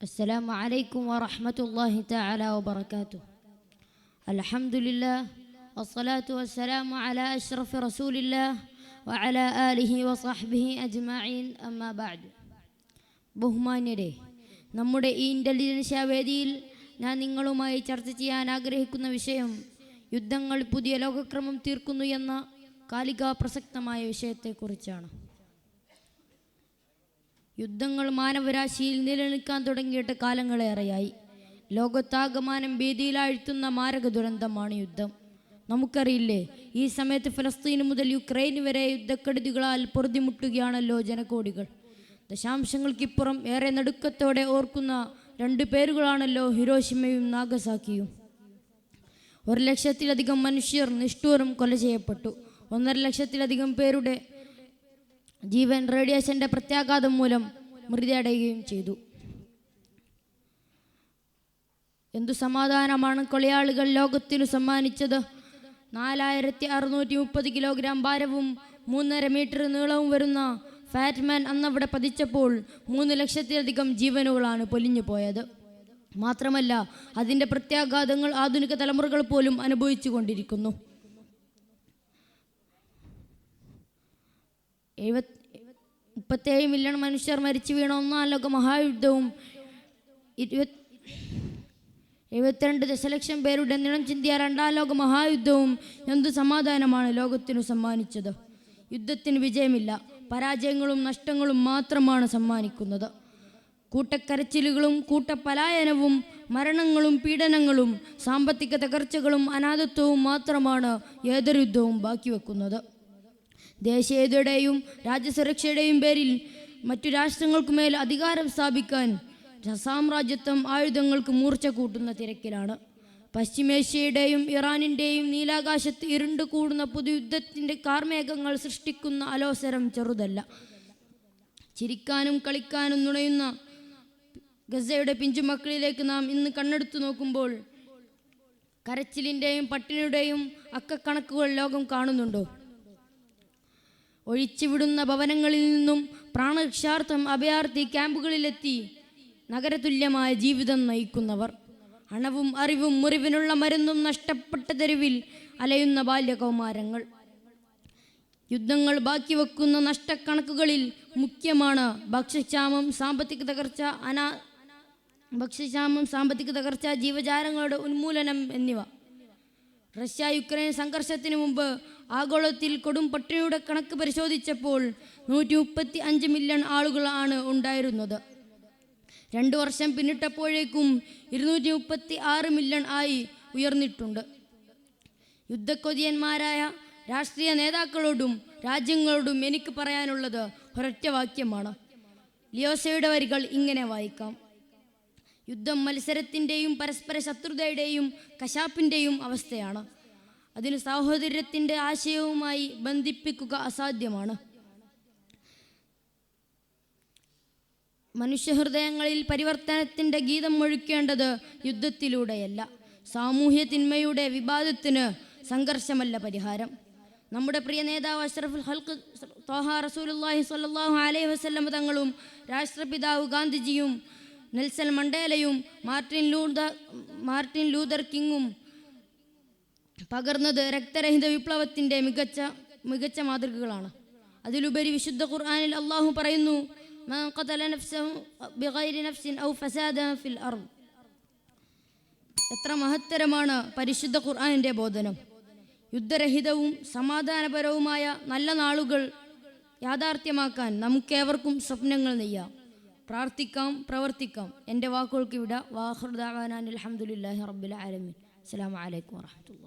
السلام عليكم ورحمة الله تعالى وبركاته. الحمد لله والصلاة والسلام على أشرف رسول الله وعلى آله وصحبه أجمعين. أما بعد. ബഹുമാന്യരെ, നമ്മുടെ ഈ ഇന്റലിജൻസ് വേദിയിൽ ഞാൻ നിങ്ങളുമായി ചർച്ച ചെയ്യാൻ ആഗ്രഹിക്കുന്ന വിഷയം യുദ്ധങ്ങൾ പുതിയ ലോകക്രമം തീർക്കുന്നു എന്ന കാലികാ പ്രസക്തമായ വിഷയത്തെക്കുറിച്ചാണ്. യുദ്ധങ്ങൾ മാനവരാശിയിൽ നിലനിൽക്കാൻ തുടങ്ങിയിട്ട് കാലങ്ങളേറെയായി. ലോകത്താകമാനം ഭീതിയിലാഴ്ത്തുന്ന മാരക ദുരന്തമാണ് യുദ്ധം. നമുക്കറിയില്ലേ, ഈ സമയത്ത് ഫലസ്തീൻ മുതൽ യുക്രൈൻ വരെ യുദ്ധക്കെടുതികളാൽ പൊറുതിമുട്ടുകയാണല്ലോ ജനകോടികൾ. ദശാംശങ്ങൾക്കിപ്പുറം ഏറെ നടുക്കത്തോടെ ഓർക്കുന്ന രണ്ട് പേരുകളാണല്ലോ ഹിരോഷിമയും നാഗസാക്കിയും. 1,00,000-ലധികം മനുഷ്യർ നിഷ്ഠൂരം കൊല ചെയ്യപ്പെട്ടു. 1,50,000-ലധികം പേരുടെ ജീവൻ റേഡിയേഷന്റെ പ്രത്യാഘാതം മൂലം മൃതിയടയുകയും ചെയ്തു. എന്തു സമാധാനമാണ് കൊലയാളികൾ ലോകത്തിനു സമ്മാനിച്ചത്. 4,630 കിലോഗ്രാം ഭാരവും 3.5 മീറ്റർ നീളവും വരുന്ന ഫാറ്റ്മാൻ അന്നവിടെ പതിച്ചപ്പോൾ 3,00,000-ലധികം ജീവനുകളാണ് പൊലിഞ്ഞു പോയത്. മാത്രമല്ല, അതിൻ്റെ പ്രത്യാഘാതങ്ങൾ ആധുനിക തലമുറകൾ പോലും അനുഭവിച്ചു കൊണ്ടിരിക്കുന്നു. 37 മില്യൺ മനുഷ്യർ മരിച്ചു വീണ ഒന്നാം ലോക മഹായുദ്ധവും 72 ദശലക്ഷം പേരുടെ നിണം ചിന്തിയ രണ്ടാം ലോക മഹായുദ്ധവും എന്തു സമാധാനമാണ് ലോകത്തിനു സമ്മാനിച്ചത്. യുദ്ധത്തിന് വിജയമില്ല, പരാജയങ്ങളും നഷ്ടങ്ങളും മാത്രമാണ് സമ്മാനിക്കുന്നത്. കൂട്ടക്കരച്ചിലുകളും കൂട്ടപലായനവും മരണങ്ങളും പീഡനങ്ങളും സാമ്പത്തിക തകർച്ചകളും അനാഥത്വവും മാത്രമാണ് ഏതൊരു യുദ്ധവും ബാക്കി വെക്കുന്നത്. ദേശീയതയുടെയും രാജ്യസുരക്ഷയുടെയും പേരിൽ മറ്റു രാഷ്ട്രങ്ങൾക്കുമേൽ അധികാരം സ്ഥാപിക്കാൻ സാമ്രാജ്യത്വം ആയുധങ്ങൾക്ക് മൂർച്ച കൂട്ടുന്ന തിരക്കിലാണ്. പശ്ചിമേഷ്യയുടെയും ഇറാനിൻ്റെയും നീലാകാശത്ത് ഇരുണ്ടു കൂടുന്ന പുതുയുദ്ധത്തിൻ്റെ കാർമേഘങ്ങൾ സൃഷ്ടിക്കുന്ന അലോസരം ചെറുതല്ല. ചിരിക്കാനും കളിക്കാനും നുണയുന്ന ഗസയുടെ പിഞ്ചുമക്കളിലേക്ക് നാം ഇന്ന് കണ്ണെടുത്തു നോക്കുമ്പോൾ കരച്ചിലിൻ്റെയും പട്ടിണിയുടെയും അക്കക്കണക്കുകൾ ലോകം കാണുന്നുണ്ടോ? ഒഴിച്ചുവിടുന്ന ഭവനങ്ങളിൽ നിന്നും പ്രാണരക്ഷാർത്ഥം അഭയാർത്ഥി ക്യാമ്പുകളിലെത്തി നഗരതുല്യമായ ജീവിതം നയിക്കുന്നവർ, അണവും അറിവും മുറിവിനുള്ള മരുന്നും നഷ്ടപ്പെട്ട തെരുവിൽ അലയുന്ന ബാല്യകൗമാരങ്ങൾ. യുദ്ധങ്ങൾ ബാക്കി വെക്കുന്ന നഷ്ടക്കണക്കുകളിൽ മുഖ്യമാണ് ഭക്ഷ്യക്ഷാമം, സാമ്പത്തിക തകർച്ച, ജീവജാലങ്ങളുടെ ഉന്മൂലനം എന്നിവ. റഷ്യ യുക്രൈൻ സംഘർഷത്തിന് മുമ്പ് ആഗോളത്തിൽ കൊടും പട്ടിണിയുടെ കണക്ക് പരിശോധിച്ചപ്പോൾ 135 മില്യൺ ആളുകളാണ് ഉണ്ടായിരുന്നത്. 2 വർഷം പിന്നിട്ടപ്പോഴേക്കും 236 മില്യൺ ആയി ഉയർന്നിട്ടുണ്ട്. യുദ്ധക്കൊതിയന്മാരായ രാഷ്ട്രീയ നേതാക്കളോടും രാജ്യങ്ങളോടും എനിക്ക് പറയാനുള്ളത് ഒരൊറ്റ വാക്യമാണ്. ലിയോസയുടെ വരികൾ ഇങ്ങനെ വായിക്കാം: യുദ്ധം മത്സരത്തിൻ്റെയും പരസ്പര ശത്രുതയുടെയും കശാപ്പിൻ്റെയും അവസ്ഥയാണ്. അതിന് സാഹോദര്യത്തിൻ്റെ ആശയവുമായി ബന്ധിപ്പിക്കുക അസാധ്യമാണ്. മനുഷ്യഹൃദയങ്ങളിൽ പരിവർത്തനത്തിൻ്റെ ഗീതം മുഴക്കേണ്ടത് യുദ്ധത്തിലൂടെയല്ല. സാമൂഹ്യ തിന്മയുടെ വിവാദത്തിന് സംഘർഷമല്ല പരിഹാരം. നമ്മുടെ പ്രിയ നേതാവ് അഷ്റഫുൽ ഖൽഖ് ത്വാഹ റസൂലുള്ളാഹി സ്വല്ലല്ലാഹു അലൈഹി വസല്ലം തങ്ങളും രാഷ്ട്രപിതാവ് ഗാന്ധിജിയും നെൽസൺ മണ്ടേലയും മാർട്ടിൻ ലൂതർ കിങ്ങും പകർന്നത് രക്തരഹിത വിപ്ലവത്തിൻ്റെ മികച്ച മാതൃകകളാണ്. അതിലുപരി വിശുദ്ധ ഖുർആനിൽ അള്ളാഹു പറയുന്നു: മൻ ഖതല നഫ്സഹു ബിഗൈരി നഫ്സിൻ ഔ ഫസാദൻ ഫിൽ അർദ്. എത്ര മഹത്തരമാണ് പരിശുദ്ധ ഖുർആനിൻ്റെ ബോധനം. യുദ്ധരഹിതവും സമാധാനപരവുമായ നല്ല നാളുകൾ യാഥാർത്ഥ്യമാക്കാൻ നമുക്കേവർക്കും സ്വപ്നങ്ങൾ നെയ്യാം, പ്രാർത്ഥിക്കാം, പ്രവർത്തിക്കാം. എൻ്റെ വാക്കുകൾക്ക് വിട. വാഖിറു ദഅവാനാ അൽഹംദുലില്ലാഹി റബ്ബിൽ ആലമീൻ. അസ്സലാമു അലൈക്കും വറഹ്മത്തുള്ളാഹി.